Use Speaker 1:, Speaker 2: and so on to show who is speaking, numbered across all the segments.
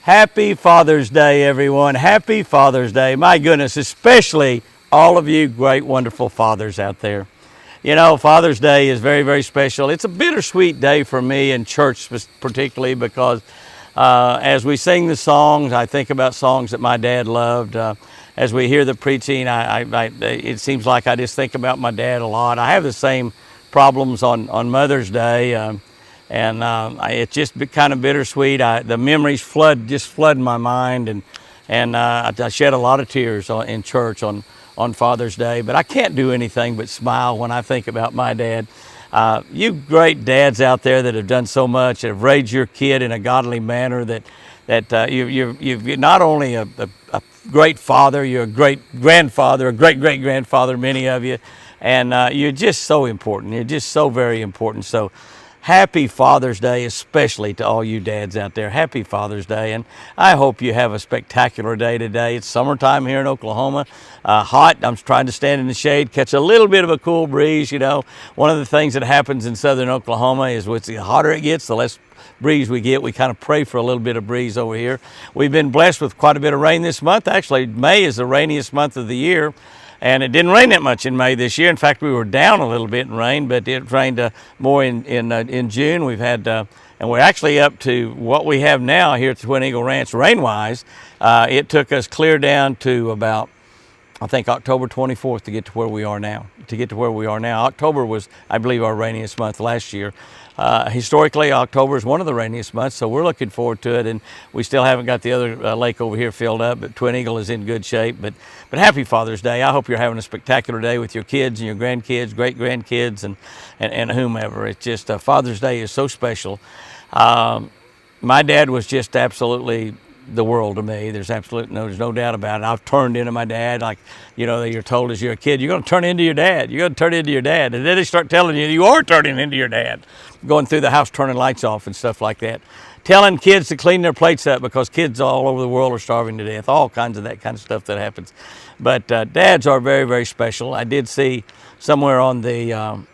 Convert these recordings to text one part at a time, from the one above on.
Speaker 1: Happy Father's Day, everyone. Happy Father's Day. My goodness, especially all of you great, wonderful fathers out there. You know, Father's Day is very, very special. It's a bittersweet day for me in church, particularly because as we sing the songs, I think about songs that my dad loved. As we hear the preaching, it seems like I just think about my dad a lot. I have the same problems on Mother's Day. It's just kind of bittersweet. The memories flood my mind, and I shed a lot of tears in church on Father's Day. But I can't do anything but smile when I think about my dad. You great dads out there that have done so much, that have raised your kid in a godly manner, that you're not only a great father, you're a great grandfather, a great great grandfather, many of you, and you're just so important. You're just so very important. So happy Father's Day, especially to all you dads out there. Happy Father's Day, and I hope you have a spectacular day today. It's summertime here in Oklahoma. Hot. I'm trying to stand in the shade, catch a little bit of a cool breeze. You know, one of the things that happens in southern Oklahoma is the hotter it gets, the less breeze we get. We kind of pray for a little bit of breeze over here. We've been blessed with quite a bit of rain this month. Actually, May is the rainiest month of the year. And it didn't rain that much in May this year. In fact, we were down a little bit in rain, but it rained more in June. We've had, and we're actually up to what we have now here at the Twin Eagle Ranch rain-wise. It took us clear down to about, I think, October 24th to get to where we are now. October was, I believe, our rainiest month last year. Historically, October is one of the rainiest months, so we're looking forward to it. And we still haven't got the other lake over here filled up, but Twin Eagle is in good shape. But happy Father's Day. I hope you're having a spectacular day with your kids and your grandkids, great-grandkids, and whomever. It's just Father's Day is so special. My dad was just absolutely the world to me. There's no doubt about it. I've turned into my dad. Like, you know, you're told as you're a kid, you're going to turn into your dad. You're going to turn into your dad. And then they start telling you, you are turning into your dad. Going through the house, turning lights off and stuff like that. Telling kids to clean their plates up because kids all over the world are starving to death. All kinds of that kind of stuff that happens. But dads are very, very special. I did see somewhere on the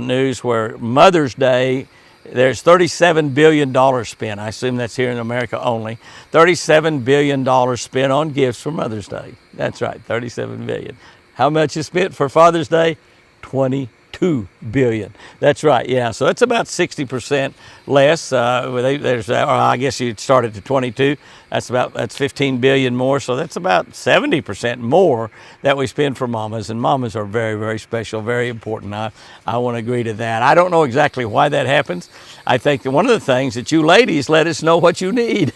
Speaker 1: news where Mother's Day, there's $37 billion spent. I assume that's here in America only. $37 billion spent on gifts for Mother's Day. That's right, $37 billion. How much is spent for Father's Day? $22 billion. That's right, yeah. So it's about 60% less. I guess you'd start at the 22. That's 15 billion more. So that's about 70% more that we spend for mamas. And mamas are very, very special, very important. I want to agree to that. I don't know exactly why that happens. I think that one of the things that you ladies let us know what you need.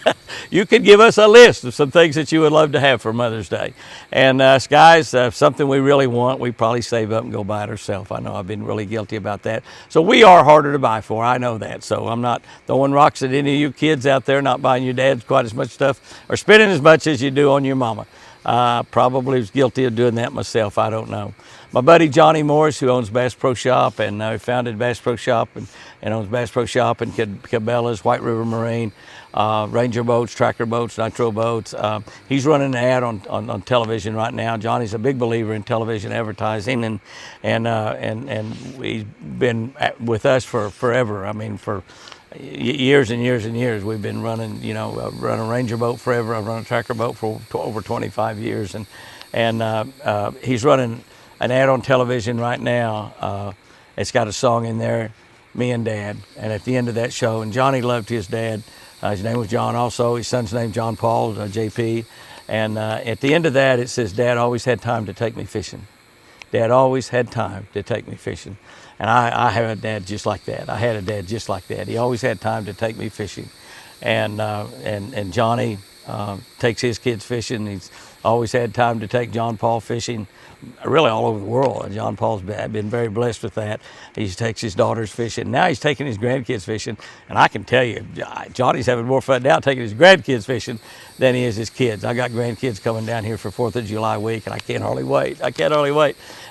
Speaker 1: You could give us a list of some things that you would love to have for Mother's Day. And us guys, something we really want, we probably save up and go buy it ourselves. I know I've been really guilty about that. So we are harder to buy for. I know that. So I'm not throwing rocks at any of you kids out there, not buying your dads quite as much stuff or spending as much as you do on your mama. Probably was guilty of doing that myself. I don't know. My buddy Johnny Morris, who owns Bass Pro Shop and founded Bass Pro Shop and owns Bass Pro Shop in Cabela's, White River Marine, Ranger boats, tractor boats, nitro boats. He's running an ad on television right now. Johnny's a big believer in television advertising, and he's been with us for forever. I mean, for years and years and years. We've been running, run a Ranger boat forever. I've run a tractor boat for over 25 years, and he's running an ad on television right now. It's got a song in there, Me and Dad, and at the end of that show, and Johnny loved his dad. His name was John also. His son's name John Paul, JP. And at the end of that, it says, Dad always had time to take me fishing. Dad always had time to take me fishing. And I have a dad just like that. I had a dad just like that. He always had time to take me fishing. And Johnny takes his kids fishing. He's always had time to take John Paul fishing, really all over the world. And John Paul's been very blessed with that. He takes his daughters fishing. Now he's taking his grandkids fishing. And I can tell you, Johnny's having more fun now taking his grandkids fishing than he is his kids. I got grandkids coming down here for 4th of July week, and I can't hardly wait. And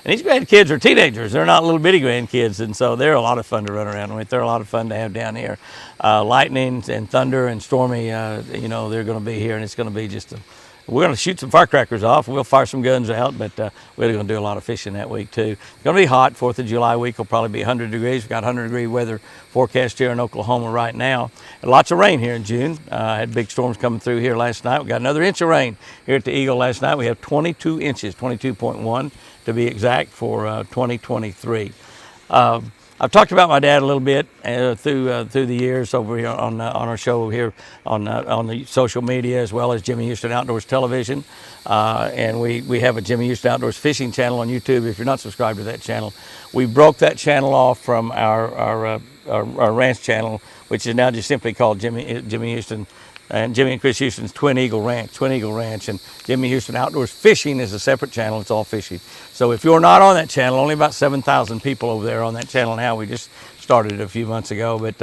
Speaker 1: these grandkids are teenagers. They're not little bitty grandkids, and so they're a lot of fun to run around with. They're a lot of fun to have down here. Lightning and thunder and stormy, they're going to be here, and it's going to be just we're going to shoot some firecrackers off. We'll fire some guns out, but we're going to do a lot of fishing that week too. It's going to be hot. 4th of July week will probably be 100 degrees. We've got 100-degree weather forecast here in Oklahoma right now. And lots of rain here in June. Had big storms coming through here last night. We got another inch of rain here at the Eagle last night. We have 22 inches, 22.1 to be exact for 2023. I've talked about my dad a little bit through the years over here on our show here on the social media, as well as Jimmy Houston Outdoors Television, and we have a Jimmy Houston Outdoors Fishing channel on YouTube. If you're not subscribed to that channel, we broke that channel off from our ranch channel, which is now just simply called Jimmy Houston and Jimmy and Chris Houston's Twin Eagle Ranch, and Jimmy Houston Outdoors Fishing is a separate channel. It's all fishing. So if you're not on that channel, only about 7,000 people over there on that channel now. We just started it a few months ago, but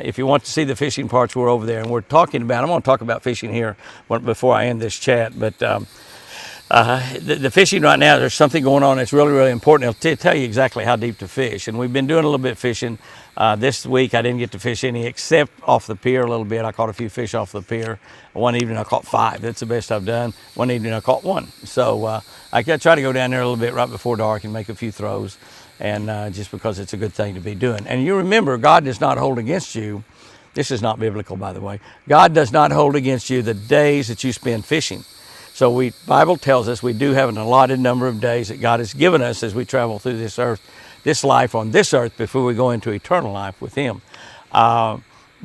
Speaker 1: if you want to see the fishing parts, we're over there, and we're talking about, I'm going to talk about fishing here before I end this chat, but the fishing right now, there's something going on that's really, really important. It'll tell you exactly how deep to fish, and we've been doing a little bit of fishing. This week I didn't get to fish any except off the pier a little bit. I caught a few fish off the pier. One evening I caught 5. That's the best I've done. One evening I caught 1. So I try to go down there a little bit right before dark and make a few throws, and just because it's a good thing to be doing. And you remember, God does not hold against you. This is not biblical, by the way. God does not hold against you the days that you spend fishing. So Bible tells us we do have an allotted number of days that God has given us as we travel through this earth, this life on this earth, before we go into eternal life with Him. But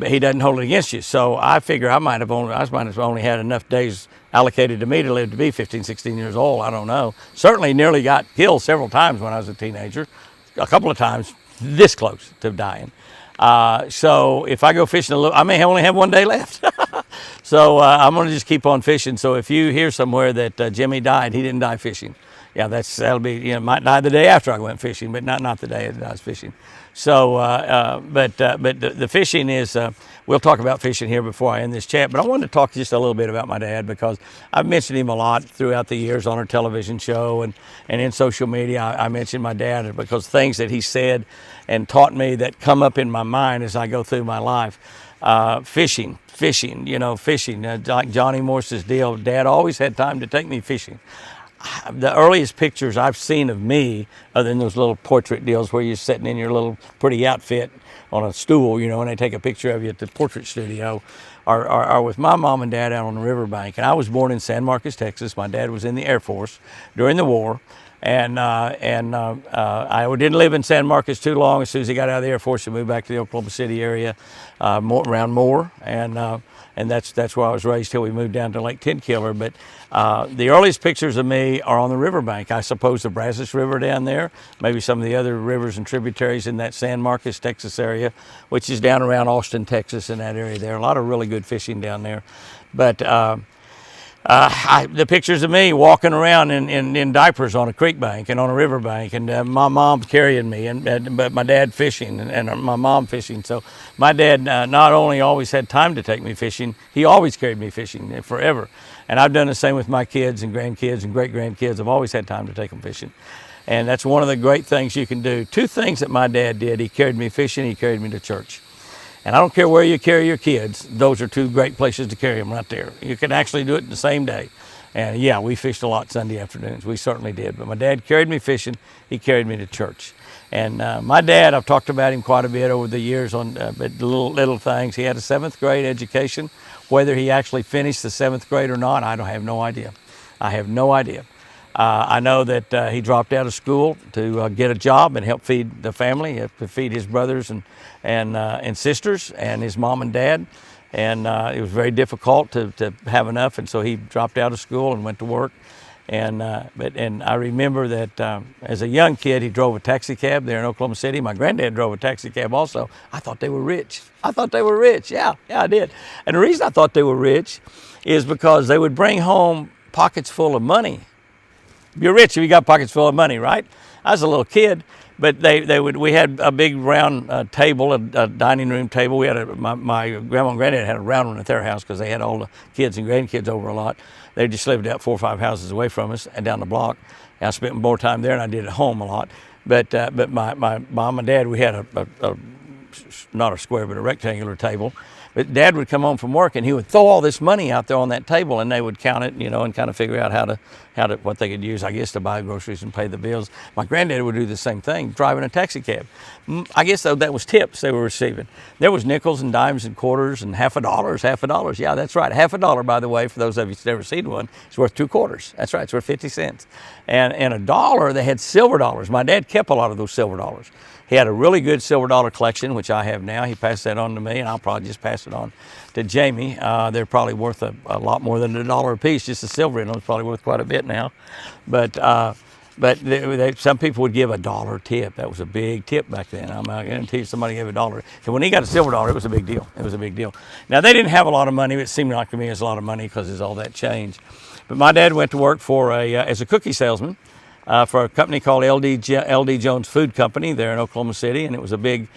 Speaker 1: He doesn't hold it against you. So I figure I might have only had enough days allocated to me to live to be 15, 16 years old. I don't know. Certainly nearly got killed several times when I was a teenager. A couple of times this close to dying. So if I go fishing I may only have 1 day left. So I'm going to just keep on fishing. So if you hear somewhere that Jimmy died, he didn't die fishing. Yeah, that'll be, might die the day after I went fishing, but not the day that I was fishing. So, but the fishing is, we'll talk about fishing here before I end this chat, but I wanted to talk just a little bit about my dad, because I've mentioned him a lot throughout the years on our television show and in social media. I mentioned my dad because things that he said and taught me that come up in my mind as I go through my life. Fishing, like Johnny Morse's deal. Dad always had time to take me fishing. The earliest pictures I've seen of me, other than those little portrait deals where you're sitting in your little pretty outfit on a stool, and they take a picture of you at the portrait studio, are with my mom and dad out on the riverbank. And I was born in San Marcos, Texas. My dad was in the Air Force during the war. And I didn't live in San Marcos too long. As soon as he got out of the Air Force, he moved back to the Oklahoma City area, around Moore, and that's where I was raised till we moved down to Lake Tenkiller. But the earliest pictures of me are on the riverbank. I suppose the Brazos River down there, maybe some of the other rivers and tributaries in that San Marcos, Texas area, which is down around Austin, Texas, in that area there. A lot of really good fishing down there. But the pictures of me walking around in diapers on a creek bank and on a river bank, and my mom carrying me, but my dad fishing and my mom fishing. So my dad not only always had time to take me fishing, he always carried me fishing forever. And I've done the same with my kids and grandkids and great-grandkids. I've always had time to take them fishing. And that's one of the great things you can do. 2 things that my dad did. He carried me fishing, he carried me to church. And I don't care where you carry your kids, those are 2 great places to carry them right there. You can actually do it in the same day. And yeah, we fished a lot Sunday afternoons. We certainly did. But my dad carried me fishing. He carried me to church. And my dad, I've talked about him quite a bit over the years but little things. He had a 7th grade education. Whether he actually finished the 7th grade or not, I have no idea. I have no idea. I know that he dropped out of school to get a job and help feed the family, to feed his brothers and sisters and his mom and dad. And it was very difficult to have enough, and so he dropped out of school and went to work. And I remember that as a young kid, he drove a taxi cab there in Oklahoma City. My granddad drove a taxi cab also. I thought they were rich. Yeah, I did. And the reason I thought they were rich is because they would bring home pockets full of money. You're rich if you got pockets full of money, right? I was a little kid, but we had a big round table, a dining room table. We had my grandma and granddad had a round one at their house because they had all the kids and grandkids over a lot. They just lived out 4 or 5 houses away from us and down the block. And I spent more time there than I did at home a lot. But my mom and dad, we had a not a square, but a rectangular table. But Dad would come home from work and he would throw all this money out there on that table, and they would count it, and kind of figure out what they could use, I guess, to buy groceries and pay the bills. My granddad would do the same thing, driving a taxi cab. I guess though that was tips they were receiving. There was nickels and dimes and quarters and half a dollar. Yeah, that's right. Half a dollar, by the way, for those of you who've never seen one, it's worth 2 quarters. That's right, it's worth 50 cents. And a dollar, they had silver dollars. My dad kept a lot of those silver dollars. He had a really good silver dollar collection, which I have now. He passed that on to me, and I'll probably just pass it on to Jamie. They're probably worth a lot more than $1 a piece. Just the silver in them is probably worth quite a bit now. But some people would give a $1 tip. That was a big tip back then. I guarantee you somebody gave $1. So when he got a silver dollar, it was a big deal. It was a big deal. Now, they didn't have a lot of money. It seemed like to me it was a lot of money because there's all that change. But my dad went to work as a cookie salesman. For a company called LD Jones Food Company there in Oklahoma City, and it was a big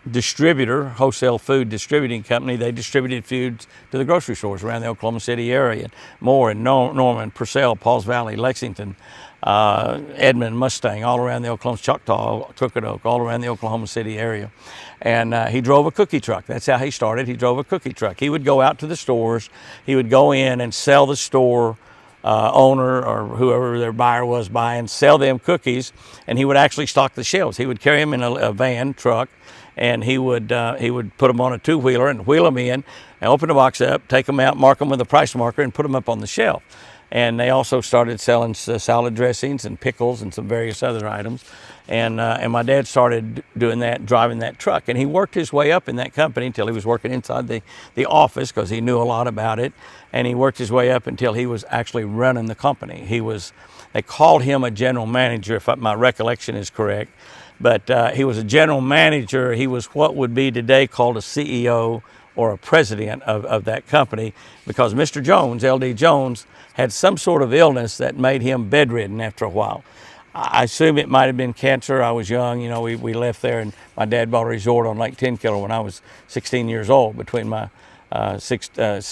Speaker 1: distributor, wholesale food distributing company. They distributed foods to the grocery stores around the Oklahoma City area, Moore and Norman, Purcell, Pauls Valley, Lexington, Edmond, Mustang, all around the Oklahoma, Choctaw, Crooked Oak, all around the Oklahoma City area. And he drove a cookie truck. That's how he started. He drove a cookie truck. He would go out to the stores. He would go in and sell the store owner or whoever their buyer was buying, sell them cookies, and he would actually stock the shelves. He would carry them in a van truck, and he would put them on a 2-wheeler and wheel them in, and open the box up, take them out, mark them with a price marker, and put them up on the shelf. And they also started selling salad dressings and pickles and some various other items. And my dad started doing that, driving that truck. And he worked his way up in that company until he was working inside the office because he knew a lot about it. And he worked his way up until he was actually running the company. They called him a general manager, if my recollection is correct. But he was a general manager. He was what would be today called a CEO or a president of that company, because Mr. Jones, LD Jones, had some sort of illness that made him bedridden after a while. I assume it might have been cancer. I was young, we left there, and my dad bought a resort on Lake Tenkiller when I was 16 years old, between my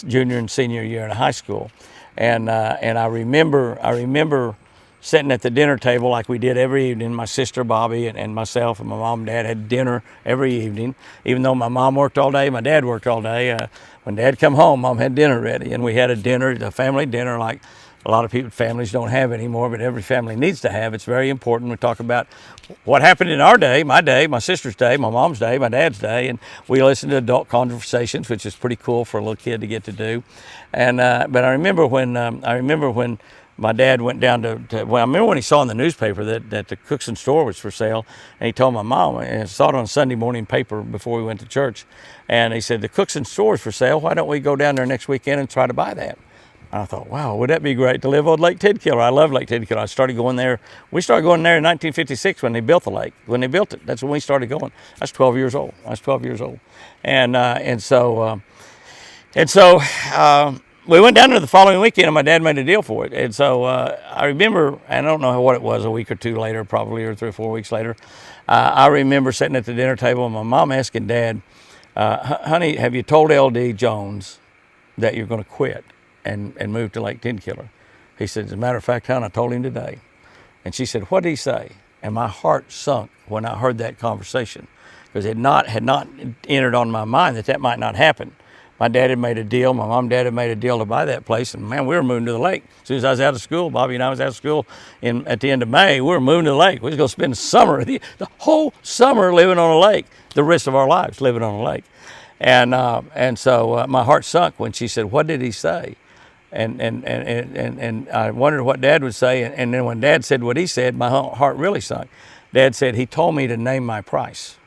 Speaker 1: junior and senior year in high school. And I remember sitting at the dinner table like we did every evening. My sister Bobby and myself and my mom and dad had dinner every evening. Even though my mom worked all day, my dad worked all day. When Dad come home, Mom had dinner ready, and we had a family dinner like a lot of families don't have anymore, but every family needs to have. It's very important. We talk about what happened in our day, my sister's day, my mom's day, my dad's day, and we listened to adult conversations, which is pretty cool for a little kid to get to do. And but I remember when my dad went down I remember when he saw in the newspaper that the Cookson store was for sale, and he told my mom, and I saw it on a Sunday morning paper before we went to church, and he said, the Cookson store is for sale. Why don't we go down there next weekend and try to buy that? And I thought, wow, would that be great to live on Lake Tenkiller? I love Lake Tenkiller. I started going there. We started going there in 1956 when they built the lake. When they built it, that's when we started going. I was 12 years old. And so we went down there the following weekend, and my dad made a deal for it. And so I remember, I don't know what it was, a week or two later, probably, or 3 or 4 weeks later, I remember sitting at the dinner table and my mom asking Dad, honey, have you told LD Jones that you're going to quit and move to Lake Tenkiller? He said, as a matter of fact, hon, I told him today. And she said, what did he say? And my heart sunk when I heard that conversation, because it had not entered on my mind that might not happen. My dad had made a deal, my mom and dad had made a deal to buy that place, and man, we were moving to the lake. As soon as I was out of school, Bobby and I was out of school at the end of May, we were moving to the lake. We was going to spend the whole summer living on a lake, the rest of our lives living on a lake. And so my heart sunk when she said, what did he say? And I wondered what Dad would say, and then when Dad said what he said, my heart really sunk. Dad said, he told me to name my price.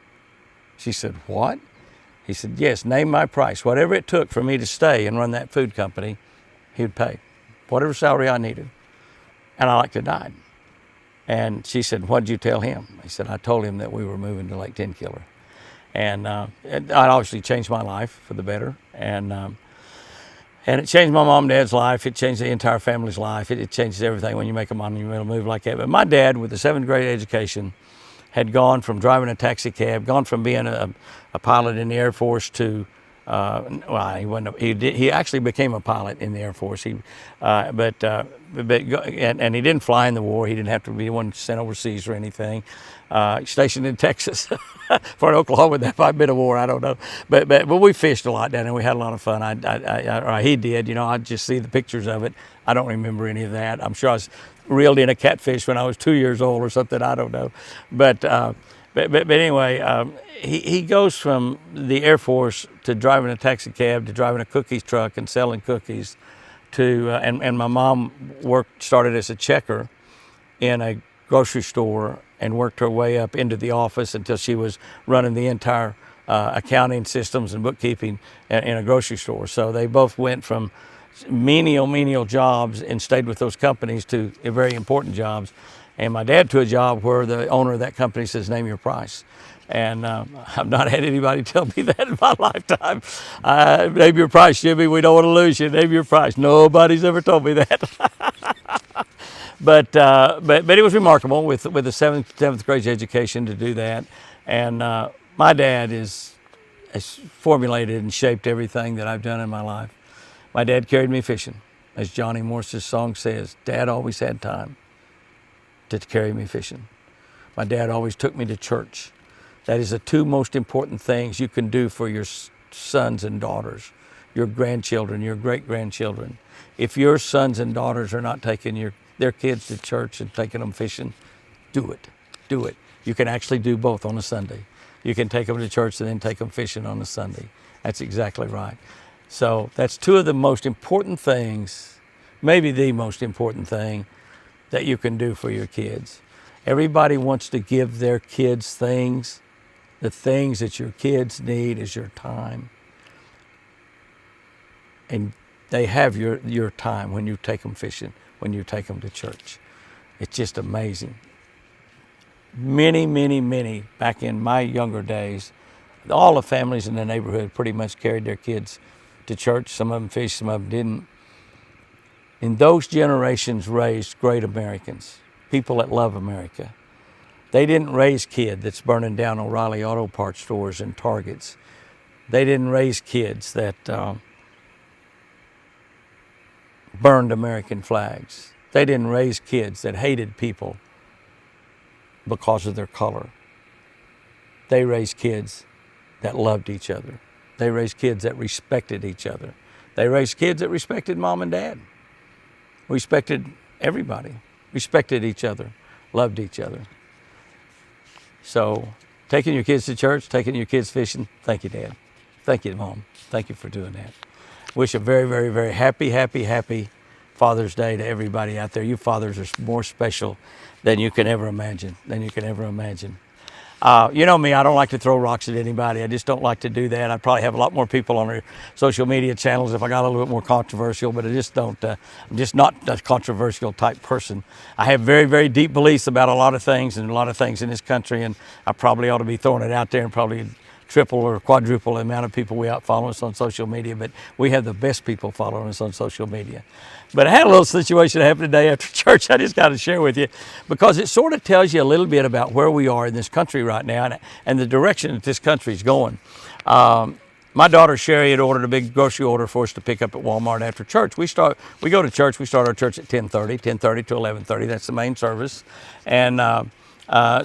Speaker 1: She said, what? He said, yes, name my price. Whatever it took for me to stay and run that food company, he would pay. Whatever salary I needed. And I like to die. And she said, what'd you tell him? He said, I told him that we were moving to Lake Tenkiller. And it obviously changed my life for the better. And it changed my mom and dad's life. It changed the entire family's life. It changes everything when you make a monumental move like that. But my dad, with a 7th grade education, had gone from driving a taxi cab, gone from being a pilot in the Air Force to Well, he wasn't. He actually became a pilot in the Air Force. And he didn't fly in the war. He didn't have to be one sent overseas or anything. Stationed in Texas for an Oklahoma. That might have been a war. I don't know. But we fished a lot down there. We had a lot of fun. Or he did. You know, I just see the pictures of it. I don't remember any of that. I'm sure I was reeled in a catfish when I was 2 years old or something. I don't know. But anyway, he goes from the Air Force to driving a taxi cab to driving a cookies truck and selling cookies to, and my mom started as a checker in a grocery store and worked her way up into the office until she was running the entire accounting systems and bookkeeping in a grocery store. So they both went from menial jobs and stayed with those companies to very important jobs. And my dad to a job where the owner of that company says, name your price. And I've not had anybody tell me that in my lifetime. Name your price, Jimmy. We don't want to lose you. Name your price. Nobody's ever told me that. But it was remarkable with the seventh grade education to do that. And my dad has formulated and shaped everything that I've done in my life. My dad carried me fishing. As Johnny Morse's song says, Dad always had time to carry me fishing. My dad always took me to church. That is the two most important things you can do for your sons and daughters, your grandchildren, your great-grandchildren. If your sons and daughters are not taking their kids to church and taking them fishing, do it. Do it. You can actually do both on a Sunday. You can take them to church and then take them fishing on a Sunday. That's exactly right. So that's two of the most important things, maybe the most important thing that you can do for your kids. Everybody wants to give their kids things. The things that your kids need is your time. And they have your time when you take them fishing, when you take them to church. It's just amazing. Many, back in my younger days, all the families in the neighborhood pretty much carried their kids to church. Some of them fished, some of them didn't. And those generations raised great Americans, people that love America. They didn't raise kids that's burning down O'Reilly Auto Parts stores and Targets. They didn't raise kids that burned American flags. They didn't raise kids that hated people because of their color. They raised kids that loved each other. They raised kids that respected each other. They raised kids that respected mom and dad. Respected everybody, respected each other, loved each other. So taking your kids to church, taking your kids fishing, thank you, Dad. Thank you, Mom. Thank you for doing that. Wish a very happy Father's Day to everybody out there. You fathers are more special than you can ever imagine, You know me, I don't like to throw rocks at anybody. I just don't like to do that. I'd probably have a lot more people on our social media channels if I got a little bit more controversial, but I just don't. I'm just not a controversial type person. I have very deep beliefs about a lot of things and a lot of things in this country, and I probably ought to be throwing it out there and probably triple or quadruple the amount of people we follow us on social media, but we have the best people following us on social media. But I had a little situation happen today after church I just got to share with you because it sort of tells you a little bit about where we are in this country right now and the direction that this country is going. My daughter Sherry had ordered a big grocery order for us to pick up at Walmart after church. We go to church. We start our church at 10:30 to 11:30. That's the main service, and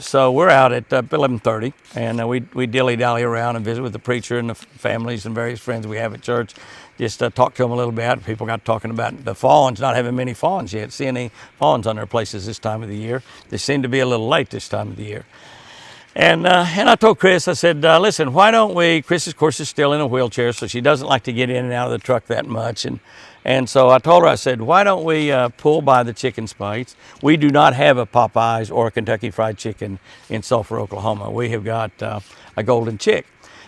Speaker 1: so we're out at 11:30, and we dilly-dally around and visit with the preacher and the families and various friends we have at church. Just talk to them a little bit. People got talking about the fawns, not having many fawns yet. See any fawns on their places this time of the year. They seem to be a little late this time of the year. And I told Chris, I said, listen, why don't we, Chris, of course, is still in a wheelchair, so she doesn't like to get in and out of the truck that much. And so I told her, I said, why don't we pull by the chicken spites? We do not have a Popeyes or a Kentucky Fried Chicken in Sulphur, Oklahoma. We have got a Golden Chick.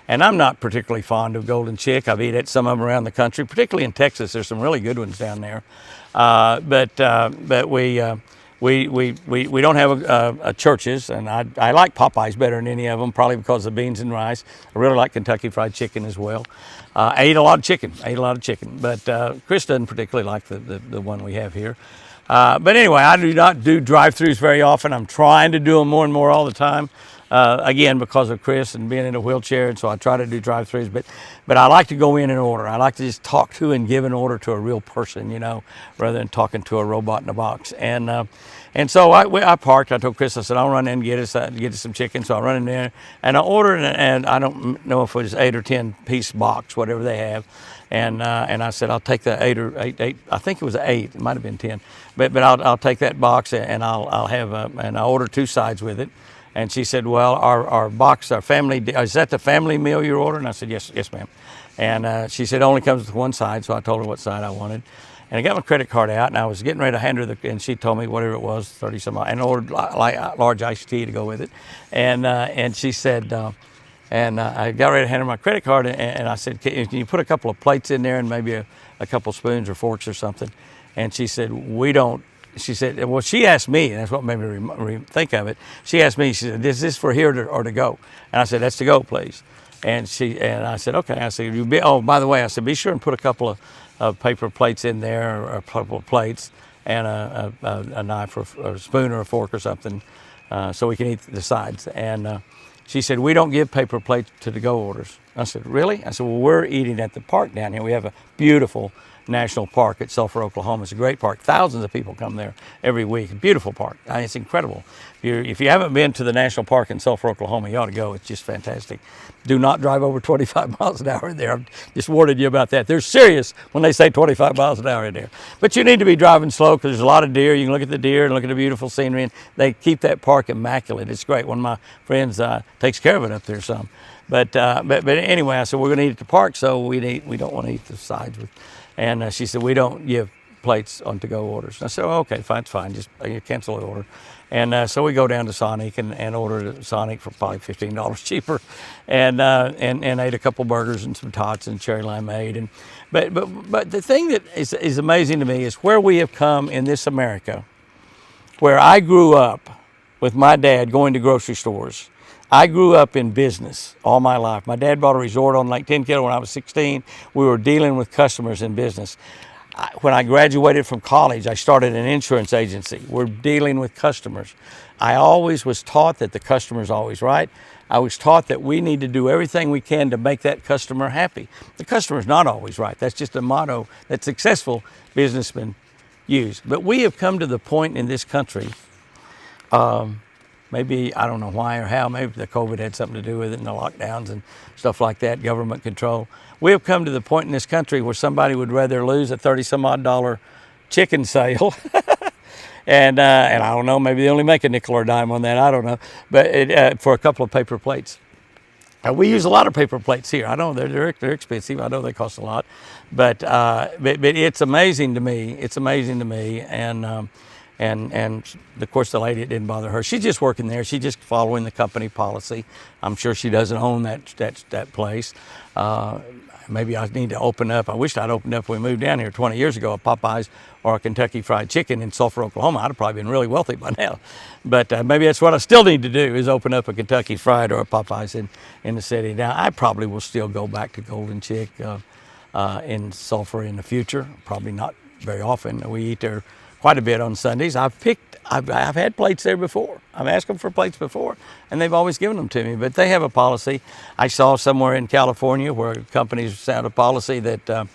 Speaker 1: And I'm not particularly fond of Golden Chick. I've eaten some of them around the country, particularly in Texas. There's some really good ones down there. But we don't have churches, and I like Popeyes better than any of them, probably because of the beans and rice. I really like Kentucky Fried Chicken as well. I ate a lot of chicken, but Chris doesn't particularly like the one we have here. But anyway, I do not do drive-thrus very often. I'm trying to do them more and more all the time. again, because of Chris and being in a wheelchair, and so I try to do drive-throughs. But I like to go in and order. I like to just talk to and give an order to a real person, you know, rather than talking to a robot in a box. And so I parked. I told Chris, I said, I'll run in and get us some chicken. So I run in there and I ordered, and I don't know if it was 8 or 10 piece box, whatever they have. And I said, I'll take the eight. I think it was 8. It might have been 10, but I'll take that box, and I'll have and I ordered 2 sides with it. And she said, well, our box, our family, is that the family meal you're ordering? I said, yes, ma'am. And she said, it only comes with 1 side. So I told her what side I wanted. And I got my credit card out, and I was getting ready to hand her and she told me whatever it was, 30 some odd, and ordered large iced tea to go with it. And she said, I got ready to hand her my credit card, and I said, can you put a couple of plates in there and maybe a couple spoons or forks or something? And she said, we don't. She said, well, she asked me, and that's what made me think of it. She asked me, she said, is this for here or to go? And I said, that's to go, please. And I said, okay. I said, oh, by the way, I said, be sure and put a couple of paper plates in there, or a couple of plates, and a knife or a spoon or a fork or something, so we can eat the sides. And she said, we don't give paper plates to go orders. I said, really? I said, well, we're eating at the park down here. We have a beautiful national park at Sulphur, Oklahoma. It's a great park. Thousands of people come there every week. Beautiful park. It's incredible. If you haven't been to the national park in Sulphur, Oklahoma, you ought to go. It's just fantastic. Do not drive over 25 miles an hour in there. I've just warned you about that. They're serious when they say 25 miles an hour in there. But you need to be driving slow because there's a lot of deer. You can look at the deer and look at the beautiful scenery, and they keep that park immaculate. It's great. One of my friends takes care of it up there some. But anyway, I said, we're going to eat at the park, so we don't want to eat the sides with. And she said, we don't give plates on to-go orders. And I said, oh, okay, fine, it's fine. Just cancel the order. And so we go down to Sonic and order Sonic for probably $15 cheaper, and ate a couple burgers and some tots and cherry limeade. But the thing that is amazing to me is where we have come in this America, where I grew up with my dad going to grocery stores. I grew up in business all my life. My dad bought a resort on Lake Tenkettle when I was 16. We were dealing with customers in business. When I graduated from college, I started an insurance agency. We're dealing with customers. I always was taught that the customer is always right. I was taught that we need to do everything we can to make that customer happy. The customer's not always right. That's just a motto that successful businessmen use. But we have come to the point in this country, maybe, I don't know why or how, maybe the COVID had something to do with it, and the lockdowns and stuff like that, government control. We have come to the point in this country where somebody would rather lose a $30-some-odd chicken sale, and I don't know, maybe they only make a nickel or a dime on that, I don't know, but for a couple of paper plates. We use a lot of paper plates here. I know they're expensive. I know they cost a lot, but it's amazing to me. It's amazing to me, and of course the lady, it didn't bother her. She's just working there. She's just following the company policy. I'm sure she doesn't own that place. Maybe I need to open up. I wished I'd opened up when we moved down here 20 years ago, a Popeyes or a Kentucky Fried Chicken in Sulphur, Oklahoma. I'd have probably been really wealthy by now. But maybe that's what I still need to do, is open up a Kentucky Fried or a Popeyes in the city. Now, I probably will still go back to Golden Chick in Sulphur in the future. Probably not very often. We eat there quite a bit on Sundays. I've had plates there before. I've asked them for plates before, and they've always given them to me. But they have a policy. I saw somewhere in California where companies had a policy that,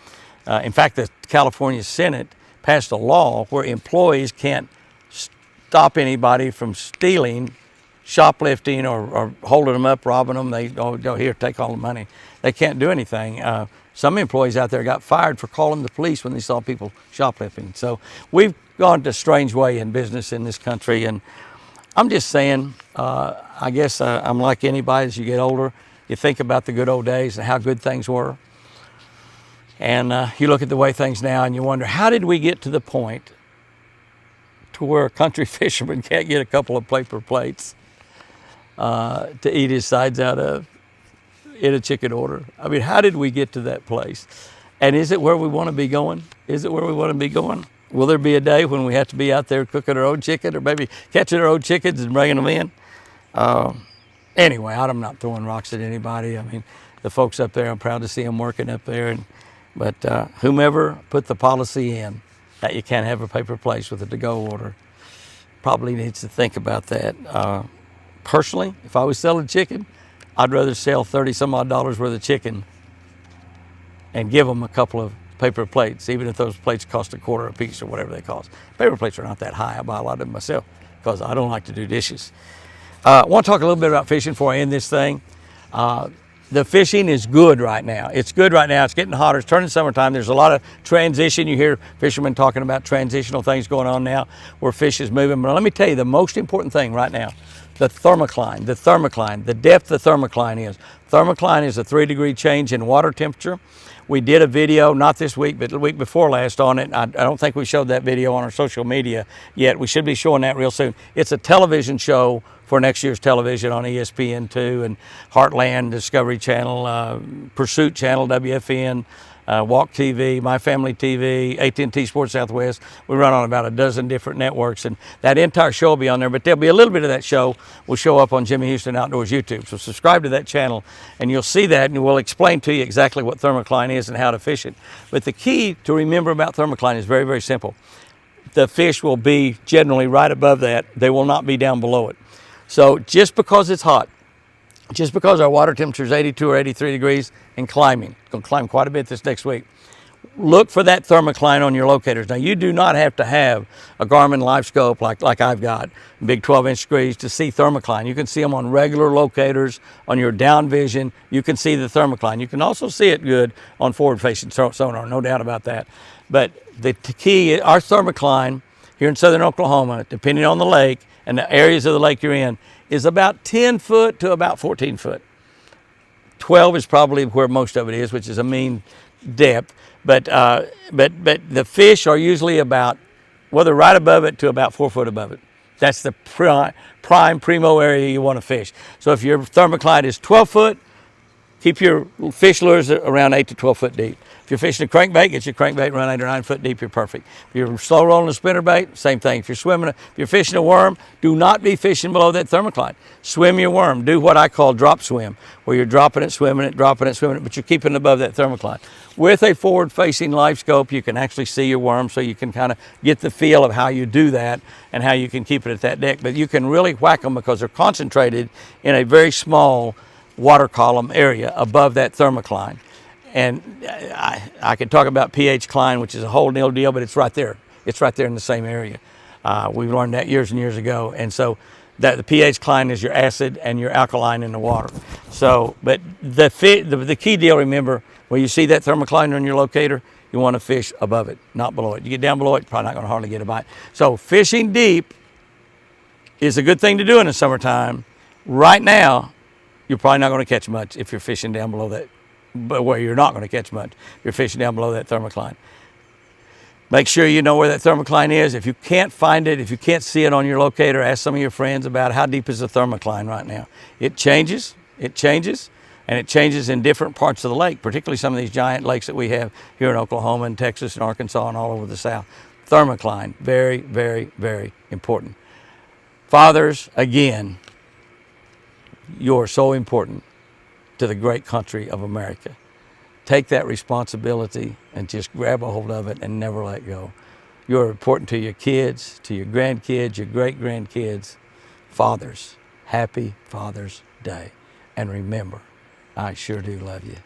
Speaker 1: in fact, the California Senate passed a law where employees can't stop anybody from stealing, shoplifting, or holding them up, robbing them. They go here, take all the money. They can't do anything. Some employees out there got fired for calling the police when they saw people shoplifting. So we've gone to a strange way in business in this country. And I'm just saying, I guess I'm like anybody. As you get older, you think about the good old days and how good things were. And you look at the way things now and you wonder, how did we get to the point to where a country fisherman can't get a couple of paper plates to eat his sides out of in a chicken order? I mean, how did we get to that place? And is it where we want to be going? Is it where we want to be going? Will there be a day when we have to be out there cooking our own chicken, or maybe catching our own chickens and bringing them in? Anyway, I'm not throwing rocks at anybody. I mean, the folks up there, I'm proud to see them working up there. But whomever put the policy in that you can't have a paper plate with a to-go order probably needs to think about that. personally, if I was selling chicken, I'd rather sell 30 some odd dollars worth of chicken and give them a couple of paper plates, even if those plates cost a quarter a piece or whatever they cost. Paper plates are not that high. I buy a lot of them myself because I don't like to do dishes. I want to talk a little bit about fishing before I end this thing. The fishing is good right now. It's good right now. It's getting hotter. It's turning summertime. There's a lot of transition. You hear fishermen talking about transitional things going on now where fish is moving. But let me tell you the most important thing right now, the thermocline, the depth the thermocline is. Thermocline is a 3-degree change in water temperature. We did a video, not this week, but the week before last on it. I don't think we showed that video on our social media yet. We should be showing that real soon. It's a television show for next year's television on ESPN2 and Heartland, Discovery Channel, Pursuit Channel, WFN, Walk TV, My Family TV, AT&T Sports Southwest. We run on about a dozen different networks, and that entire show will be on there, but there'll be a little bit of that show will show up on Jimmy Houston Outdoors YouTube. So subscribe to that channel, and you'll see that, and we'll explain to you exactly what thermocline is and how to fish it. But the key to remember about thermocline is very, very simple. The fish will be generally right above that. They will not be down below it. So just because it's hot, just because our water temperature is 82 or 83 degrees and climbing, it's going to climb quite a bit this next week, look for that thermocline on your locators. Now, you do not have to have a Garmin LiveScope like I've got, big 12-inch screens to see thermocline. You can see them on regular locators, on your down vision. You can see the thermocline. You can also see it good on forward-facing sonar, no doubt about that. But the key, our thermocline here in southern Oklahoma, depending on the lake and the areas of the lake you're in, is about 10 foot to about 14 foot. 12 is probably where most of it is, which is a mean depth. But the fish are usually about, well, they're right above it to about 4 foot above it. That's the primo area you want to fish. So if your thermocline is 12 foot, keep your fish lures around 8 to 12 foot deep. If you're fishing a crankbait, get your crankbait around 8 or 9 foot deep, you're perfect. If you're slow rolling a spinnerbait, same thing. If you're fishing a worm, do not be fishing below that thermocline. Swim your worm. Do what I call drop swim, where you're dropping it, swimming it, dropping it, swimming it, but you're keeping it above that thermocline. With a forward-facing LiveScope, you can actually see your worm, so you can kind of get the feel of how you do that and how you can keep it at that depth. But you can really whack them because they're concentrated in a very small water column area above that thermocline. And I could talk about pH cline, which is a whole nil deal, but it's right there. It's right there in the same area. We learned that years and years ago. And so that the pH cline is your acid and your alkaline in the water. So, but the key deal, remember, when you see that thermocline on your locator, you want to fish above it, not below it. You get down below it, you're probably not going to hardly get a bite. So fishing deep is a good thing to do in the summertime. Right now, you're probably not going to catch much if you're fishing down below that. But where you're not going to catch much, you're fishing down below that thermocline. Make sure you know where that thermocline is. If you can't find it, if you can't see it on your locator, ask some of your friends about how deep is the thermocline right now. It changes, and it changes in different parts of the lake, particularly some of these giant lakes that we have here in Oklahoma and Texas and Arkansas and all over the South. Thermocline, very, very, very important. Fathers, again, you're so important to the great country of America. Take that responsibility and just grab a hold of it and never let go. You're important to your kids, to your grandkids, your great-grandkids. Fathers, happy Father's Day. And remember, I sure do love you.